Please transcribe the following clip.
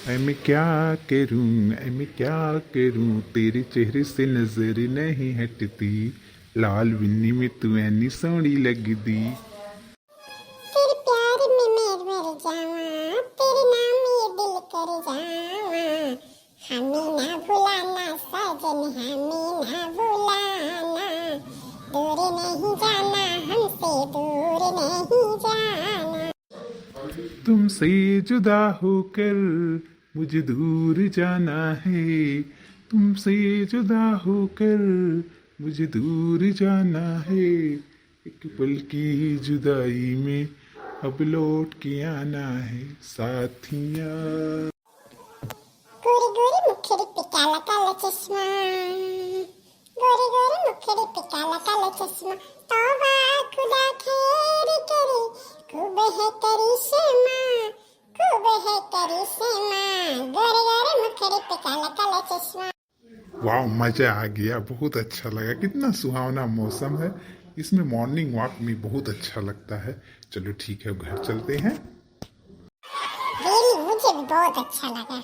ऐ मैं क्या करूं, ऐ मैं क्या करूं, तेरे चेहरे से नजर नहीं हटती। लाल बिन्नी में तू ऐनी सोहनी लगदी। तेरे प्यार में मैं मर जावा, तेरे नाम ये दिल कर जावा। हमें ना भुलाना साजन, हमें ना भुलाना। दूर नहीं जाना हमसे, दूर नहीं जाना। तुमसे जुदा होकर मुझे दूर जाना है। तुमसे जुदा होकर मुझे दूर जाना है। एक पल की जुदाई में अब लौट के आना है साथिया। गोरी गोरी मुखड़ी पे काला काला चश्मा, गोरी गोरी मुखड़ी पे काला काला चश्मा। तौबा खुदा खैर करे, खूब है करिश्मा, खूब है करिश्मा। गोरी गोरी मुखड़ी पे काला काला चश्मा। वाह, मजा आ गया, बहुत अच्छा लगा। कितना सुहावना मौसम है। इसमें मॉर्निंग वॉक में बहुत अच्छा लगता है। चलो ठीक है, घर चलते हैं। रियली मुझे भी बहुत अच्छा लगा।